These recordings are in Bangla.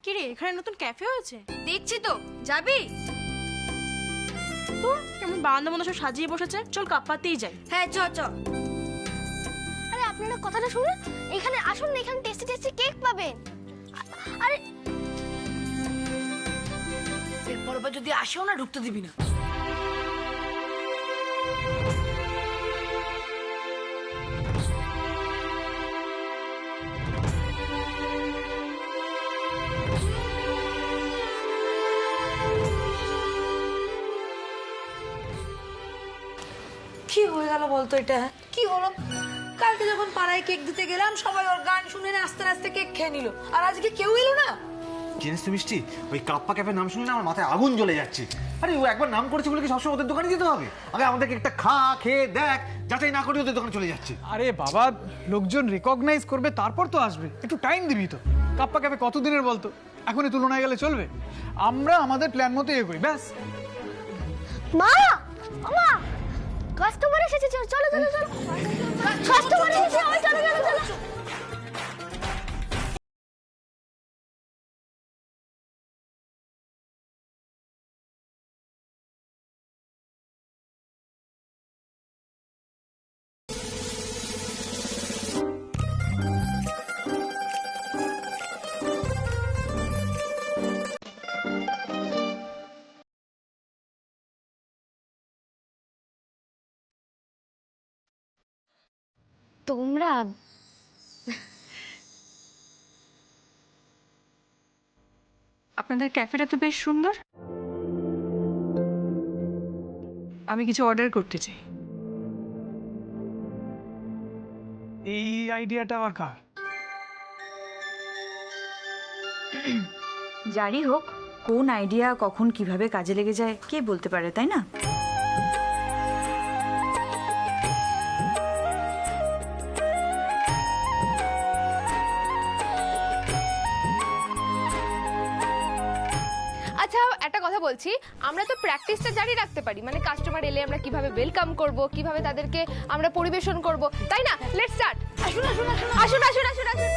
কি রে, এখানে নতুন ক্যাফে হয়েছে? দেখছি তো, যাবি? তো কেমন বারান্দা মতো সব সাজিয়ে বসেছে, চল কাপ্পাতেই যাই। হ্যাঁ চ চ। আরে আপনারা কথাটা শুনুন, এখানে আসুন না, এখানে টেস্টি টেস্টি কেক পাবেন। আরে এরপর যদি আসেও না ঢুকতে দিবি না। কি হয়ে গেল বলতো এটা? কি হলো? কালকে যখন পাড়ায় কেক দিতে গেলাম সবাই ওর গান শুনে নাচতে নাচতে কেক খেয়ে নিল, আর আজকে কেউ এলো না। জিনিস তো মিষ্টি, ওই কাপ্পা ক্যাফের নাম শুনলে আমার মাথায় আগুন জ্বলে যাচ্ছে। আরে ও একবার নাম করেছে বলে কি সবসময় ওদের দোকানে যেতে হবে? আগে আমাদেরকে একটা খেয়ে দেখ, যাচাই না করে ওদের দোকানে চলে যাচ্ছে। আরে বাবা, লোকজন রিকগনাইজ করবে তারপর তো আসবে, একটু টাইম দিবি তো। কাপ্পা ক্যাফে কতদিনের বলতো, এখনই তুলনায় গেলে চলবে? আমরা আমাদের প্ল্যান মতো এগোই ব্যাস। মা, মা, কাস্টমার এসেছে, চলো চলো চলো চলো, কাস্টমার এসেছে, চলো চলো চলো। তোমরা আপনাদের ক্যাফেটা তো বেশ সুন্দর। আমি কিছু অর্ডার করতে চাই। এই আইডিয়াটা আবার কার? যারই হোক, কোন আইডিয়া কখন কিভাবে কাজে লেগে যায় কে বলতে পারে, তাই না? আচ্ছা একটা কথা বলছি, আমরা তো প্র্যাকটিসটা জারি রাখতে পারি, মানে কাস্টমার এলে আমরা কিভাবে ওয়েলকাম করব, কিভাবে তাদেরকে আমরা পরিবেশন করব, তাই না? Let's start. আসুন আসুন আসুন আসুন আসুন আসুন আসুন।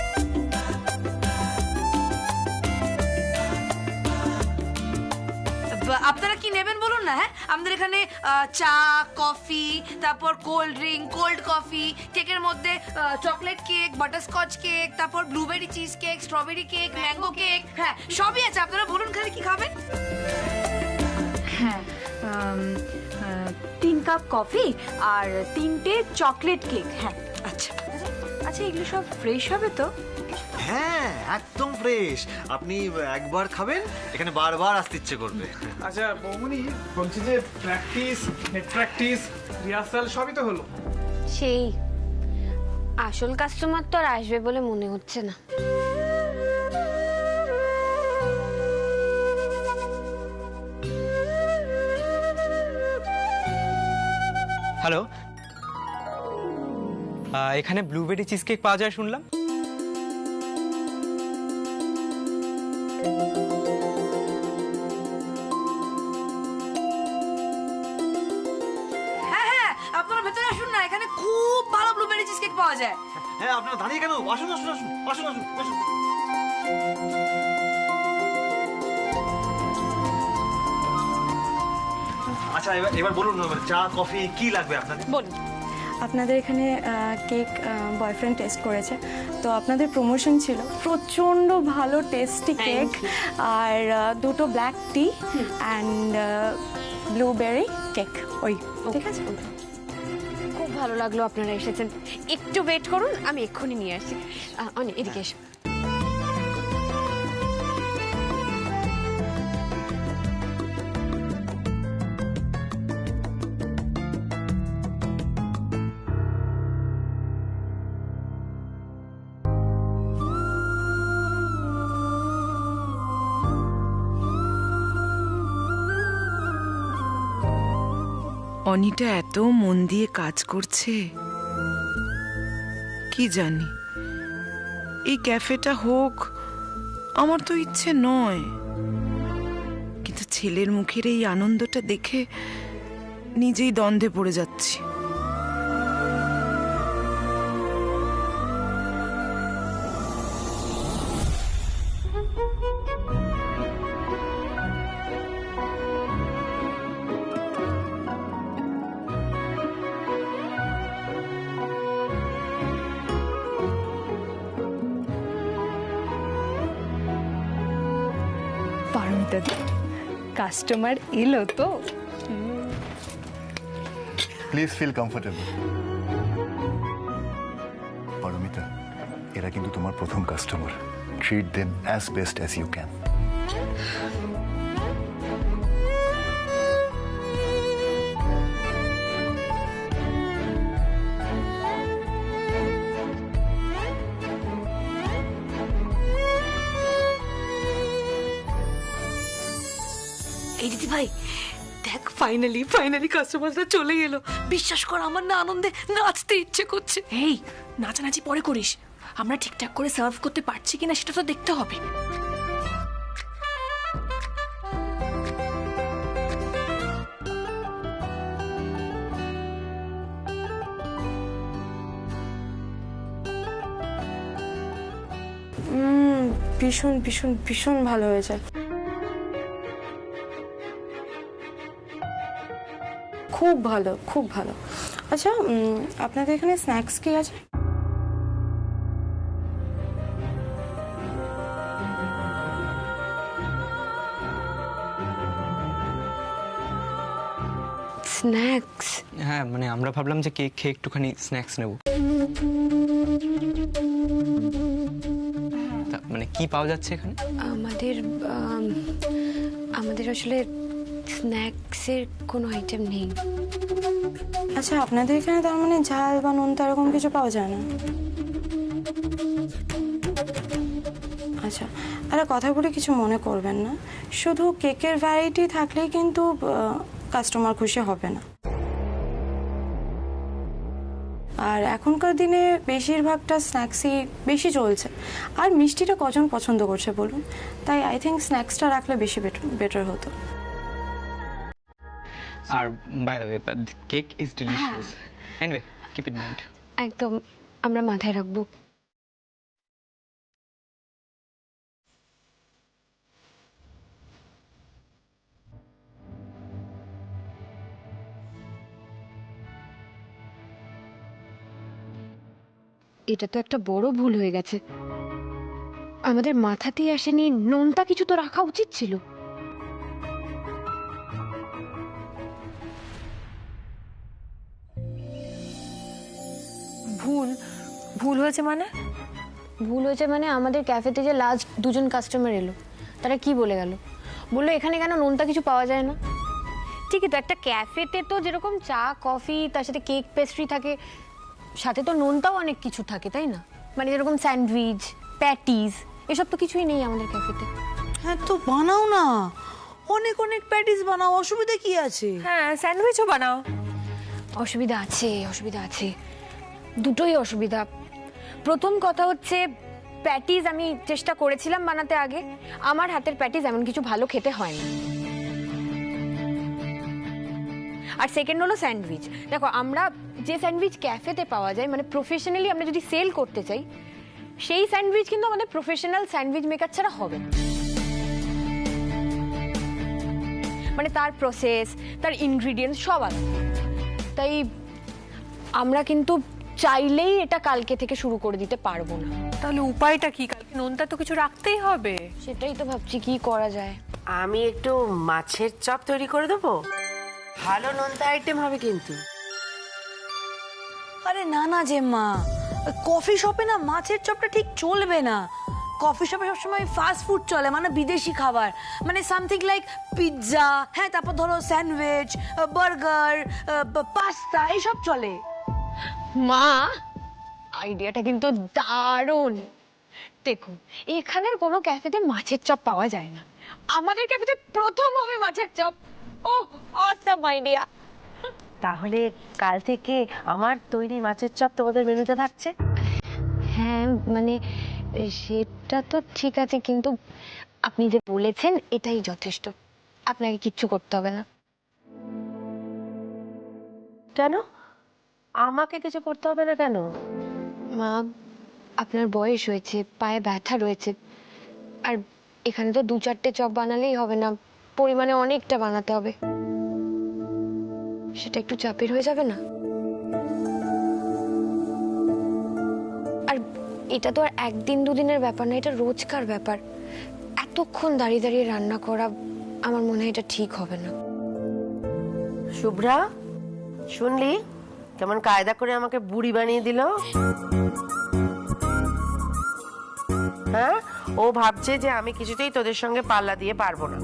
আপনারা কি নেবেন বলুন না। হ্যাঁ, আমাদের এখানে চা, কফি, তারপর কোল্ড ড্রিঙ্ক, কোল্ড কফি, কেকের মধ্যে চকলেট কেক, বাটারস্কচ কেক, তারপর blueberry cheese cake, strawberry cake, mango cake, হ্যাঁ সবই আছে। আপনারা বলুন খালি কি খাবেন। হ্যাঁ, 3 কাপ কফি আর 3টে চকলেট কেক। হ্যাঁ আচ্ছা আচ্ছা, এগুলো সব ফ্রেশ হবে তো? হ্যাঁ, একদম ফ্রেশ। আপনি একবার খাবেন, এখানে বারবার আসতে ইচ্ছে করবে। আচ্ছা বৌমনি, বলছি যে প্র্যাকটিস, নেট প্র্যাকটিস, রিহার্সাল সবই তো হলো। সেই আসল কাস্টমার তো আর আসবে বলে মনে হচ্ছে না। হ্যালো, এখানে ব্লুবেরি চিজ কেক পাওয়া যায় শুনলাম। হ্যাঁ হ্যাঁ, আপনারা ভেতরে আসুন না, এখানে খুব ভালো ব্লুবেরি চিজ কেক পাওয়া যায়। হ্যাঁ, আপনারা দাঁড়িয়ে কেন? আসুন আসুন আসুন আসুন আসুন আসুন। আচ্ছা এবার বলুন, চা কফি কি লাগবে আপনাদের? বলুন। আপনাদের এখানে কেক বয়ফ্রেন্ড টেস্ট করেছে, তো আপনাদের প্রমোশন ছিল প্রচণ্ড ভালো টেস্টি কেক, আর 2টো black tea and blueberry cake. ওই ঠিক আছে। খুব ভালো লাগলো আপনারা এসেছেন, একটু ওয়েট করুন, আমি এক্ষুনি নিয়ে আসি। অনেক এদিকে এসো। অনিটা এত মন দিয়ে কাজ করছে, কি জানি এই ক্যাফেটা হোক, আমার তো ইচ্ছে নয়, কিন্তু ছেলের মুখের এই আনন্দটা দেখে নিজেই দ্বন্দ্বে পড়ে যাচ্ছি। পারমিতা দি, কাস্টমার এলো তো? Please feel comfortable. পারমিতা, এরা কিন্তু তোমার প্রথম customer. Treat them as best as you can. এই দিদি ভাই দেখ, ফাইনালি কাস্টমাররা চলে গেল। বিশ্বাস কর আমার না আনন্দে নাচতে ইচ্ছে করছে। এই নাচানাচি পরে করিস, আমরা ঠিকঠাক করে সার্ভ করতে পারছি কিনা সেটা তো দেখতে হবে। ভীষণ ভীষণ ভীষণ ভালো হয়েছে, খুব ভালো, খুব ভালো। আচ্ছা, আপনাদের এখানে স্ন্যাক্স কি আছে? স্ন্যাক্স? হ্যাঁ, মানে আমরা ভাবলাম যে কেক খেয়ে একটুখানি স্ন্যাক্স নেব। মানে কি পাওয়া যাচ্ছে এখানে? আমাদের আসলে স্ন্যাক্সের কোনো আইটেম নেই। আচ্ছা, আপনাদের এখানে তার মানে ঝাল বা নোনতা এরকম কিছু পাওয়া যায় না? আচ্ছা, আরে কথা বলে কিছু মনে করবেন না, শুধু কেকের ভ্যারাইটি থাকলেই কিন্তু কাস্টমার খুশি হবে না। আর এখনকার দিনে বেশিরভাগটা স্ন্যাক্সই বেশি চলছে, আর মিষ্টিটা কজন পছন্দ করছে বলুন? তাই আই থিঙ্ক স্ন্যাক্সটা রাখলে বেশি বেটার হতো। আর by the way, cake is delicious. Anyway, keep it mind. একদম, আমরা মাথায় রাখবো। এটা তো একটা বড় ভুল হয়ে গেছে, আমাদের মাথাতেই আসেনি। নোনতা কিছু তো রাখা উচিত ছিল। ভুল হয়েছে মানে? ভুল হয়েছে মানে আমাদের ক্যাফেতে যে লাস্ট দুজন কাস্টমার এলো, তারা কি বলে গেল? বললো এখানে কেন নোনতা কিছু পাওয়া যায় না। ঠিকই তো, একটা ক্যাফেতে তো যেরকম চা কফি তার সাথে কেক পেস্ট্রি থাকে, সাথে তো নোনতাও অনেক কিছু থাকে, তাই না? মানে যেরকম স্যান্ডউইচ, প্যাটিস, এসব তো কিছুই নেই আমাদের ক্যাফেতে। হ্যাঁ তো বানাও না, অনেক অনেক প্যাটিস বানাও, অসুবিধা কি আছে? হ্যাঁ, স্যান্ডউইচও বানাও। অসুবিধা আছে, দুটোই অসুবিধা। প্রথম কথা হচ্ছে প্যাটিস আমি চেষ্টা করেছিলাম বানাতে আগে, আমার হাতের প্যাটিস এমন কিছু ভালো খেতে হয় না। আর সেকেন্ড হলো স্যান্ডউইচ। দেখো, আমরা যে স্যান্ডউইচ ক্যাফেতে পাওয়া যায়, মানে প্রফেশনালি আমরা যদি সেল করতে চাই, সেই স্যান্ডউইচ কিন্তু আমাদের প্রফেশনাল স্যান্ডউইচ মেকার ছাড়া হবে না। মানে তার প্রসেস, তার ইনগ্রিডিয়েন্টস সব আলাদা। তাই আমরা কিন্তু চাইলেই এটা কালকে থেকে শুরু করে দিতে পারবো না। তাহলে উপায়টা কি? কালকে নোনতা তো কিছু রাখতেই হবে। সেটাই তো ভাবছি কি করা যায়। আমি একটু মাছের চপ তৈরি করে দেবো, ভালো নোনতা আইটেম হবে কিন্তু। আরে না না জেম্মা, কফি শপে না মাছের চপটা ঠিক চলবে না। কফি শপে সবসময় ফাস্ট ফুড চলে, মানে বিদেশি খাবার, মানে সামথিং লাইক পিৎজা, হ্যাঁ, তারপর ধরো স্যান্ডউইচ, বার্গার, পাস্তা, এইসব চলে। মা, আইডিয়াটা কিন্তু দারুণ। দেখুন, এখানের কোনো ক্যাফেতে মাছের চপ পাওয়া যায় না, আমাদের ক্যাফেতে প্রথম হবে মাছের চপ। ও অসাম আইডিয়া। তাহলে কাল থেকে আমার তৈরি মাছের চপ তোমাদের মেনুতে থাকছে। হ্যাঁ, মানে সেটা তো ঠিক আছে, কিন্তু আপনি যে বলেছেন এটাই যথেষ্ট, আপনাকে কিচ্ছু করতে হবে না। কেন আমাকে কিছু করতে হবে না কেন? মা, আপনার বয়স হয়েছে, পায়ে ব্যথা রয়েছে, আর এখানে তো 2-4টে চপ বানালেই হবে না, পরিমাণে অনেকটা বানাতে হবে। সেটা একটু চাপের হয়ে যাবে না? আর এটা তো আর 1-2 দিনের ব্যাপার না, এটা রোজকার ব্যাপার। এতক্ষণ দাঁড়িয়ে দাঁড়িয়ে রান্না করা আমার মনে হয় এটা ঠিক হবে না। শুভ্রা, শুনলি কেমন কায়দা করে আমাকে বুড়ি বানিয়ে দিল? হ্যাঁ, ও ভাবছে যে আমি কিছুতেই তোদের সঙ্গে পাল্লা দিয়ে পারবো না।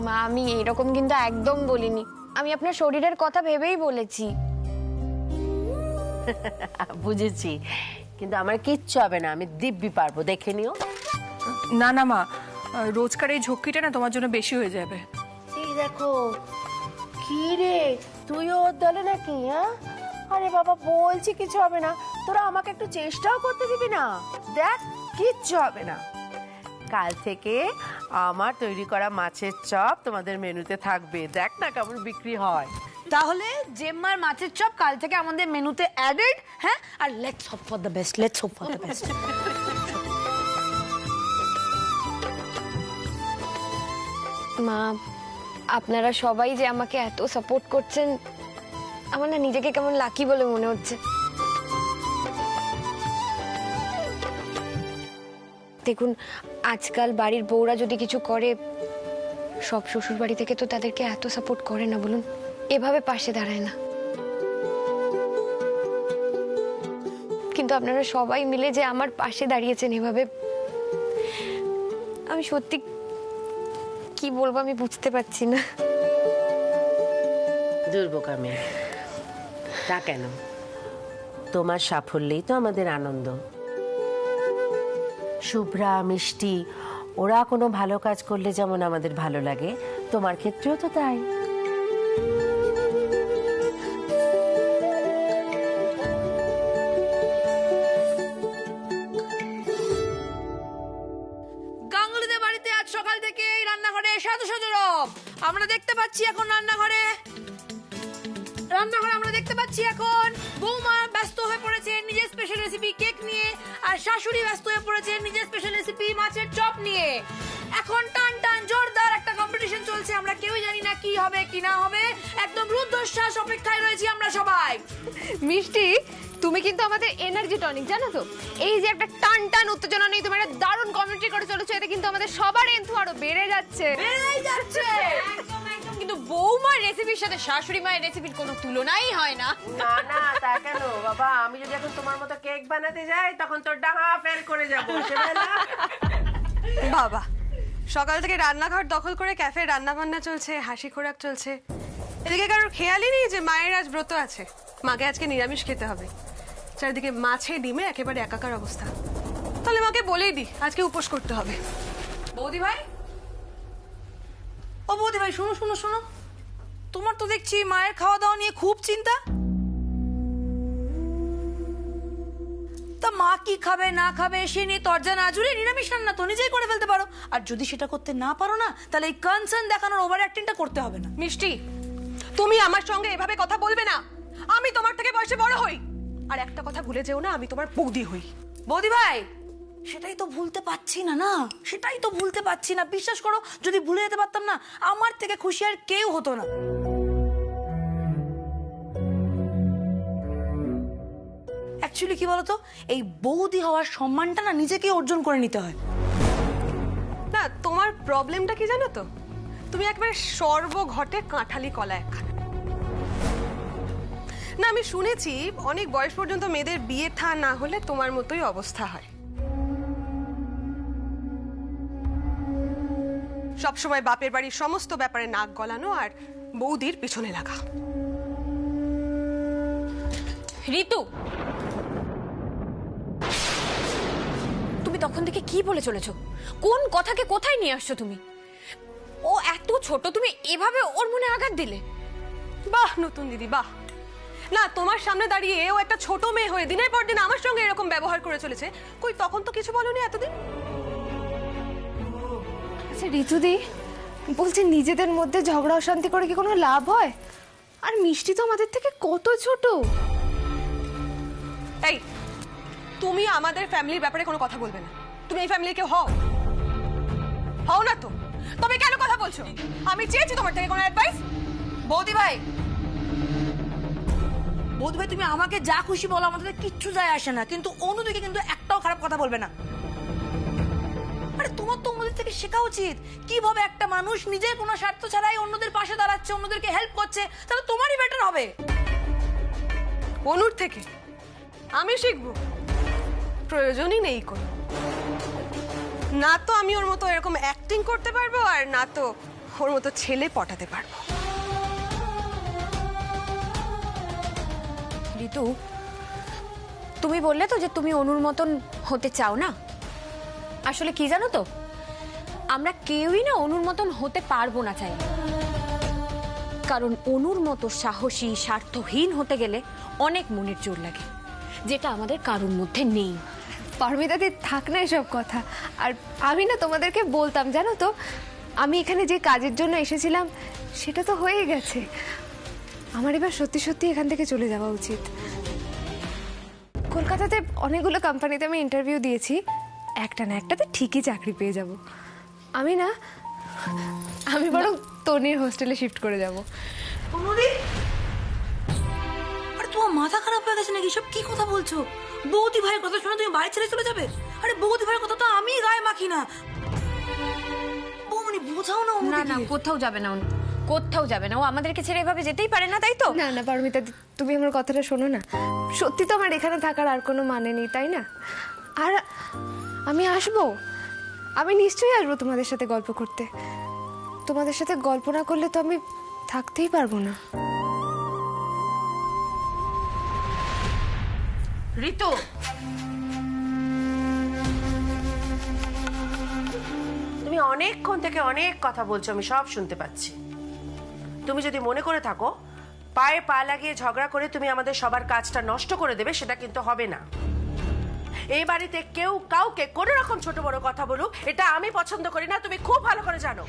মা, আমি এরকম কিন্তু একদম বলিনি। আমি আপনার শরীরের কথা ভেবেই বলেছি। বুঝেছি, কিন্তু আমার কিচ্ছু হবে না, আমি দিব্যি পারবো, দেখে নিও। না না মা, রোজকার এই ঝক্কিটা না তোমার জন্য বেশি হয়ে যাবে। এই দেখো, কি রে তুইও ওর দলে নাকি? হ্যাঁ, আরে বাবা বলছি কিছু হবে না, তোরা আমাকে একটু চেষ্টাও করতে দিবি না? দেখ কিচ্ছু হবে না। কাল থেকে আমার তৈরি করা মাছের চপ তোমাদের মেনুতে থাকবে, দেখ না কেমন বিক্রি হয়। তাহলে জেম্মার মাছের চপ কাল থেকে আমাদের মেনুতে অ্যাডেড। হ্যাঁ, আর let's hope for the best, let's hope for the best. মা, আপনারা সবাই যে আমাকে এত সাপোর্ট করছেন, আমার না নিজেকে কেমন লাকি বলে মনে হচ্ছে। দেখুন, আজকাল বাড়ির বউরা যদি কিছু করে, সব শ্বশুর বাড়ি থেকে তো তাদেরকে এত সাপোর্ট করে না, বলুন, এভাবে পাশে দাঁড়ায় না। কিন্তু আপনারা সবাই মিলে যে আমার পাশে দাঁড়িয়েছেন এভাবে, আমি সত্যি কি বলবো আমি বুঝতে পারছি না। দুর্বোকা মেয়ে, তা কেন? তোমার সাফল্যেই তো আমাদের আনন্দ। শুভ্রা, মিষ্টি, ওরা কোনো ভালো কাজ করলে যেমন আমাদের ভালো লাগে, তোমার ক্ষেত্রেও তো তাই। গাঙ্গুলিদের বাড়িতে আজ সকাল থেকে এই রান্নাঘরে সাজো সাজো রব। আমরা দেখতে পাচ্ছি এখন রান্নাঘরে আমরা দেখতে পাচ্ছি এখন বৌমা ব্যস্ত হয়ে পড়েছে নিজের স্পেশাল রেসিপি কেক নিয়ে, আর শাশুড়ি ব্যস্ত হয়ে পড়েছে নিজের স্পেশাল রেসিপি মাছের চপ নিয়ে। এখন টান টান জোরদার একটা কম্পিটিশন চলছে, আমরা কেউই জানি না কি হবে কি না হবে। একদম রুদ্ধশ্বাস অপেক্ষায় রয়েছি আমরা সবাই। মিষ্টি, তুমি কিন্তু আমাদের এনার্জি টনিক, জানো তো? এই যে একটা টান টান উত্তেজনা নেই, তুমি একটা দারুণ কমেন্ট্রি করে চলেছো, এটা কিন্তু আমাদের সবার এন্থু আরো বেড়ে যাচ্ছে। কিন্তু বৌমার রেসিপির সাথে শাশুড়ি মায়ের রেসিপির কোনো তুলনাই হয় না। না না, তা কেন বাবা? আমি যদি এখন তোমার মতো কেক বানাতে যাই তখন তোর ডাহা ফেল করে যাবো। বাবা, সকাল থেকে রান্নাঘর দখল করে ক্যাফে রান্না বান্না চলছে, হাসি খোরাক চলছে, এদিকে কারোর খেয়ালই নেই যে মায়ের আজ ব্রত আছে, মাকে আজকে নিরামিষ খেতে হবে। চারিদিকে মাছে ডিমে একেবারে একাকার অবস্থা। তাহলে মাকে বলেই দি আজকে উপোস করতে হবে। বৌদি ভাই, ও বৌদি ভাই, শোনো শোনো শোনো, তোমার তো দেখছি মায়ের খাওয়া দাওয়া নিয়ে খুব চিন্তা। তা মা কি খাবে না খাবে সে নিয়ে তরজা না জুড়ে নিরামিষ রান্না তো নিজেই করে ফেলতে পারো। আর যদি সেটা করতে না পারো না, তাহলে এই কনসার্ন দেখানোর ওভার অ্যাক্টিংটা করতে হবে না। মিষ্টি, তুমি আমার সঙ্গে এভাবে কথা বলবে না। আমি তোমার থেকে বয়সে বড় হই, আর একটা কথা ভুলে যেও না, আমি তোমার বৌদি হই। বৌদি ভাই, সেটাই তো ভুলতে পারছি না, সেটাই তো ভুলতে পারছি না। বিশ্বাস করো, যদি ভুলে যেতে পারতাম না, আমার থেকে খুশি আর কেউ হতো না। অ্যাকচুয়ালি কি বলতো, এই বৌদি হওয়ার সম্মানটা না নিজেকে অর্জন করে নিতে হয়। না, তোমার প্রবলেমটা কি জানো তো? তুমি একবারে সর্বঘটে কাঁঠালি কলা একখানা। না, আমি শুনেছি অনেক বয়স পর্যন্ত মেয়েদের বিয়ে থা না হলে তোমার মতোই অবস্থা হয়। সবসময় বাপের বাড়ির সমস্ত ব্যাপারে নাক গলানো আর বৌদির পিছনে লাগা। ঋতু, তুমি তখন থেকে কি বলে চলেছো? কোন কথাকে কোথায় নিয়ে আসছো তুমি? ও এত ছোট, তুমি এভাবে ওর মনে আঘাত দিলে? বাহ নতুন দিদি, বাহ। না, তোমার সামনে দাঁড়িয়ে ও একটা ছোট মেয়ে হয়ে দিনের পর দিন আমার সঙ্গে এরকম ব্যবহার করে চলেছে, কই তখন তো কিছু বলনি এতদিন? আচ্ছা ঋতুদি, বলছি নিজেদের মধ্যে ঝগড়া অশান্তি করে কি কোনো লাভ হয়? আর মিষ্টি তো আমাদের থেকে কত ছোট। এই, তুমি আমাদের ফ্যামিলির ব্যাপারে কোনো কথা বলবে না। তুমি এই ফ্যামিলির কেউ হও? হও না তো, তবে কেন কথা বলছো? আমি চেয়েছি তোমার থেকে কোনো অ্যাডভাইস? বৌদি ভাই, বৌদি ভাই, তুমি আমাকে যা খুশি বলো, আমাদের কিচ্ছু যায় আসে না, কিন্তু অনুদিকে কিন্তু একটাও খারাপ কথা বলবে না। শেখা উচিত কিভাবে একটা মানুষ নিজের কোনো স্বার্থ ছাড়াই অন্যদের পাশে দাঁড়াচ্ছে, অন্যদেরকে হেল্প করছে, তাহলে তোমারই বেটার হবে। অনুর থেকে আমি শিখবো? প্রয়োজনই নেই কোনো। না তো আমি ওর মতো এরকম অ্যাক্টিং করতে পারবো, আর না তো ওর মতো ছেলে পটাতে পারবো। ঋতু, তুমি বললে তো যে তুমি অনুর মতন হতে চাও না। আসলে কি জানো তো, আমরা কেউই না অনুর মতন হতে পারবো না চাই। কারণ অনুর মতো সাহসী স্বার্থহীন হতে গেলে অনেক মনের জোর লাগে, যেটা আমাদের কারোর মধ্যে নেই। পারমিতাদি থাক না এসব কথা। আর আমি না তোমাদেরকে বলতাম, জানো তো আমি এখানে যে কাজের জন্য এসেছিলাম সেটা তো হয়ে গেছে। আমার এবার সত্যি সত্যি এখান থেকে চলে যাওয়া উচিত। কলকাতাতে অনেকগুলো কোম্পানিতে আমি ইন্টারভিউ দিয়েছি, একটা না একটাতে ঠিকই চাকরি পেয়ে যাব। আমি বরং তনির হোস্টেলে শিফট করে যাব। অনুদি, আরে তোমার মাথা খারাপ হয়ে গেছে নাকি? সব কি কথা বলছো? বৌদি ভাইয়ের কথা শুনে তুমি বাড়ি ছেড়ে চলে যাবে? আরে বৌদি ভাইয়ের কথা তো আমি গায়ে মাখি না। বৌমনি বোঝাও না। না না, কোথাও যাবে না, কোথাও যাবে না। ও আমাদেরকে ছেড়ে এভাবে যেতেই পারে না, তাই তো? না না পারমিতা, তুমি আমার কথাটা শোনো না। সত্যি তো আমার এখানে থাকার আর কোনো মানে নেই, তাই না? আর আমি আসবো, আমি নিশ্চয়ই আসবো তোমাদের সাথে গল্প করতে। তোমাদের সাথে গল্প না করলে তো আমি থাকতেই পারবো না। ঋতু, তুমি অনেকক্ষণ থেকে অনেক কথা বলছো, আমি সব শুনতে পাচ্ছি। তুমি যদি মনে করে থাকো পায়ে পা লাগিয়ে ঝগড়া করে তুমি আমাদের সবার কাজটা নষ্ট করে দেবে, সেটা কিন্তু হবে না। এই বাড়িতে কেউ কাউকে কোনো রকম ছোট বড় কথা বলুক, এটা আমি পছন্দ করি না, তুমি খুব ভালো করে জানো।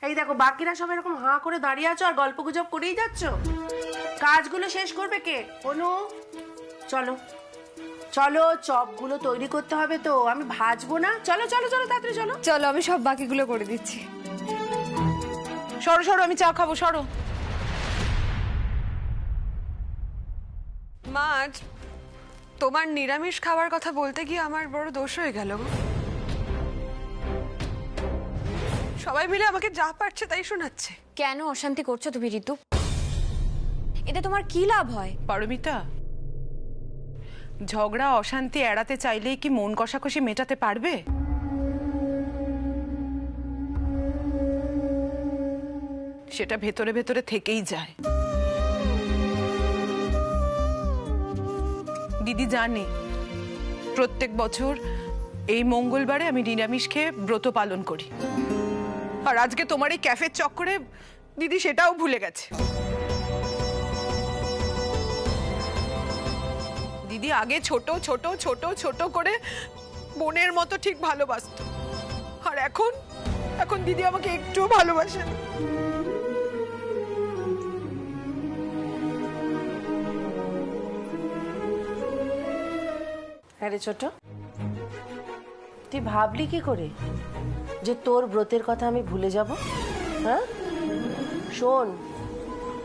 এই দেখো, বাকিরা সব এরকম হাঁ করে দাঁড়িয়ে আছো আর গল্প গুজব করেই যাচ্ছ। কাজগুলো শেষ করবে কে? অনু, চলো চলো, চপগুলো তৈরি করতে হবে তো, আমি ভাজবো না। চলো চলো চলো, তাড়াতাড়ি চলো। চলো, আমি সব বাকিগুলো করে দিচ্ছি। সরো সরো, আমি চা খাবো, সরো। মা, আজ তোমার নিরামিষ খাওয়ার কথা বলতে গিয়ে আমার বড় দোষ হয়ে গেল গো। সবাই মিলে আমাকে যা পারছে তাই শোনাচ্ছে। কেন অশান্তি করছো তুমি ঋতু? এটা তোমার কি লাভ হয়? পারমিতা, ঝগড়া অশান্তি এড়াতে চাইলেই কি মন কষাকষি মেটাতে পারবে? সেটা ভেতরে ভেতরে থেকেই যায়। দিদি জানে প্রত্যেক বছর এই মঙ্গলবারে আমি নিরামিষ খেয়ে ব্রত পালন করি, আর আজকে তোমার এই ক্যাফের চক্করে দিদি সেটাও ভুলে গেছে। দিদি আগে ছোট ছোট ছোট ছোট করে বোনের মতো ঠিক ভালোবাসতো, আর এখন এখন দিদি আমাকে একটুও ভালোবাসে না। আরে ছোট, তুই ভাবলি কি করে যে তোর ব্রতের কথা আমি ভুলে যাব? হ্যাঁ শোন,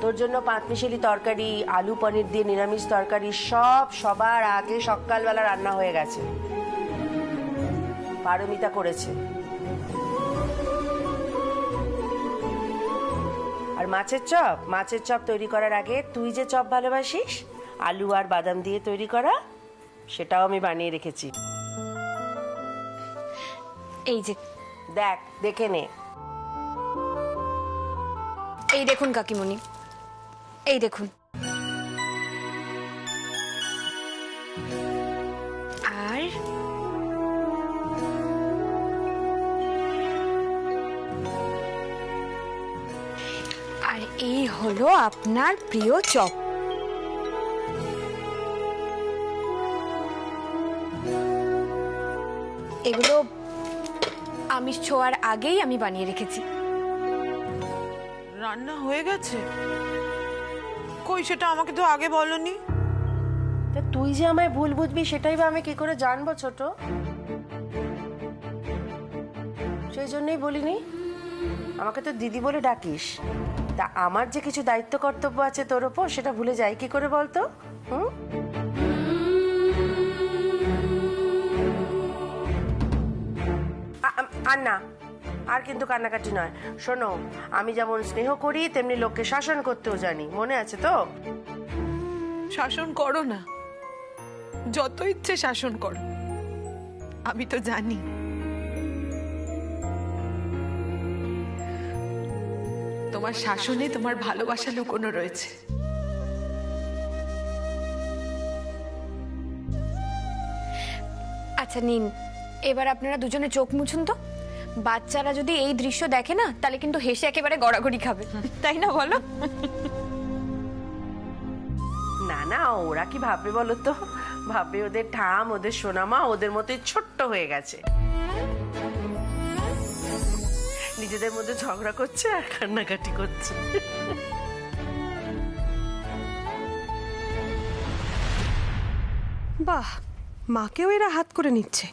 তোর জন্য পাঁচমিশালি তরকারি, আলু পনির দিয়ে নিরামিষ তরকারি সব সবার আগে সকালবেলা রান্না হয়ে গেছে। পারমিতা করেছে। আর মাছের চপ তৈরি করার আগে তুই যে চপ ভালোবাসিস আলু আর বাদাম দিয়ে তৈরি করা, সেটাও আমি বানিয়ে রেখেছি। এই যে দেখ, দেখে নে। এই দেখুন কাকিমণি, এই দেখুন। আর এই হলো আপনার প্রিয় চপ। এগুলো আমিষ ছোঁয়ার আগেই আমি বানিয়ে রেখেছি। রান্না হয়ে গেছে? কই, সেটা আমাকে তো আগে বলনি। তা তুই যে আমায় ভুল বুঝবি সেটাই বা আমি কি করে জানবো ছোট? সেই জন্যই বলিনি। আমাকে তো দিদি বলে ডাকিস, তা আমার যে কিছু দায়িত্ব কর্তব্য আছে তোর ওপর, সেটা ভুলে যাই কি করে বলতো? আর না, আর কিন্তু কান্নাকাটি নয়। শোনো, আমি যেমন স্নেহ করি তেমনি লোককে শাসন করতেও জানি, মনে আছে তো? শাসন করো না, যত ইচ্ছে শাসন করো, আমি তো জানি তোমার শাসনে তোমার ভালোবাসা লুকোনো রয়েছে। আচ্ছা নিন, এবার আপনারা দুজনে চোখ মুছুন তো। বাচ্চারা যদি এই দৃশ্য দেখে না, তাহলে কিন্তু হেসে একেবারে গড়াগড়ি খাবে, তাই না বলো? না না, ওরা কি ভাববে বলো তো? ভাববে ওদের ঠাম, ওদের সোনামা ওদের মতোই ছোট্ট হয়ে গেছে, নিজেদের মধ্যে ঝগড়া করছে আর কান্নাকাটি করছে। বাহ, মাকেও এরা হাত করে নিচ্ছে।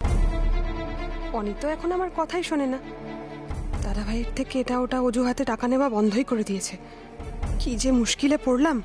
অনি তো এখন আমার কথাই শোনে না। দাদা ভাইয়ের থেকে এটা ওটা অজুহাতে টাকা নেওয়া বন্ধই করে দিয়েছে। কি যে মুশকিলে পড়লাম।